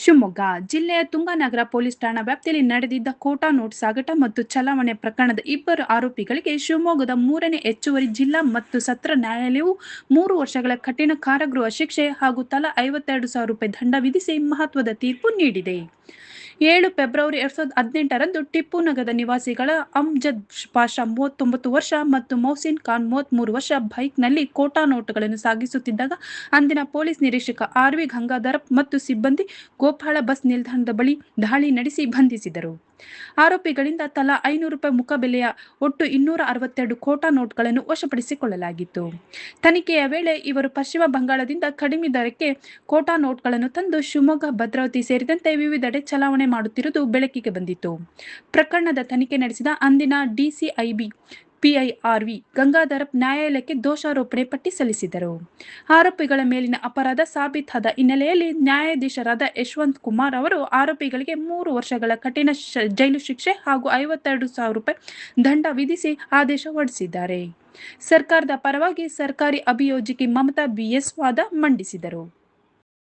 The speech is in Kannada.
ಶಿವಮೊಗ್ಗ ಜಿಲ್ಲೆಯ ತುಂಗನಗರ ಪೊಲೀಸ್ ಠಾಣಾ ವ್ಯಾಪ್ತಿಯಲ್ಲಿ ನಡೆದಿದ್ದ ಖೋಟಾ ನೋಟ್ ಸಾಗಾಟ ಮತ್ತು ಚಲಾವಣೆ ಪ್ರಕರಣದ ಇಬ್ಬರು ಆರೋಪಿಗಳಿಗೆ ಶಿವಮೊಗ್ಗದ 3ನೇ ಹೆಚ್ಚುವರಿ ಜಿಲ್ಲಾ ಮತ್ತು ಸತ್ರ ನ್ಯಾಯಾಲಯವು 3 ವರ್ಷಗಳ ಕಠಿಣ ಕಾರಾಗೃಹ ಶಿಕ್ಷೆ ಹಾಗೂ ತಲಾ ₹52,000 ದಂಡ ವಿಧಿಸಿ ಮಹತ್ವದ ತೀರ್ಪು ನೀಡಿದೆ. 7 ಫೆಬ್ರವರಿ 2018ರಂದು ಟಿಪ್ಪು ನಗರದ ನಿವಾಸಿಗಳ ಅಮ್ಜದ್ ಪಾಷಾ 39 ವರ್ಷ ಮತ್ತು ಮೌಸಿನ್ ಖಾನ್ 33 ವರ್ಷ ಬೈಕ್ನಲ್ಲಿ ಖೋಟಾ ನೋಟುಗಳನ್ನು ಸಾಗಿಸುತ್ತಿದ್ದಾಗ ಅಂದಿನ ಪೊಲೀಸ್ ನಿರೀಕ್ಷಕ ಆರ್.ವಿ. ಗಂಗಾಧರಪ್ಪ ಮತ್ತು ಸಿಬ್ಬಂದಿ ಗೋಪಾಳ ಬಸ್ ನಿಲ್ದಾಣದ ಬಳಿ ದಾಳಿ ನಡೆಸಿ ಬಂಧಿಸಿದರು. ಆರೋಪಿಗಳಿಂದ ತಲಾ ₹500 ಮುಖಬೆಲೆಯ ಒಟ್ಟು 262 ಖೋಟಾ ನೋಟುಗಳನ್ನು ವಶಪಡಿಸಿಕೊಳ್ಳಲಾಗಿತ್ತು. ತನಿಖೆಯ ವೇಳೆ ಇವರು ಪಶ್ಚಿಮ ಬಂಗಾಳದಿಂದ ಕಡಿಮೆ ದರಕ್ಕೆ ಖೋಟಾ ನೋಟುಗಳನ್ನು ತಂದು ಶಿವಮೊಗ್ಗ, ಭದ್ರಾವತಿ ಸೇರಿದಂತೆ ವಿವಿಧೆಡೆ ಚಲಾವಣೆ ಮಾಡುತ್ತಿರುವುದು ಬೆಳಕಿಗೆ ಬಂದಿತ್ತು. ಪ್ರಕರಣದ ತನಿಖೆ ನಡೆಸಿದ ಅಂದಿನ ಡಿಸಿಐಬಿ ಪಿಐ ಆರ್.ವಿ. ಗಂಗಾಧರಪ್ಪ ನ್ಯಾಯಾಲಯಕ್ಕೆ ದೋಷಾರೋಪಣೆ ಪಟ್ಟಿ ಸಲ್ಲಿಸಿದರು. ಆರೋಪಿಗಳ ಮೇಲಿನ ಅಪರಾಧ ಸಾಬೀತಾದ ಹಿನ್ನೆಲೆಯಲ್ಲಿ ನ್ಯಾಯಾಧೀಶರಾದ ಯಶವಂತ್ ಕುಮಾರ್ ಅವರು ಆರೋಪಿಗಳಿಗೆ 3 ವರ್ಷಗಳ ಕಠಿಣ ಜೈಲು ಶಿಕ್ಷೆ ಹಾಗೂ ₹52,000 ದಂಡ ವಿಧಿಸಿ ಆದೇಶ ಹೊರಡಿಸಿದ್ದಾರೆ. ಸರ್ಕಾರದ ಪರವಾಗಿ ಸರ್ಕಾರಿ ಅಭಿಯೋಜಕಿ ಮಮತಾ ಬಿ.ಎಸ್. ವಾದ ಮಂಡಿಸಿದರು.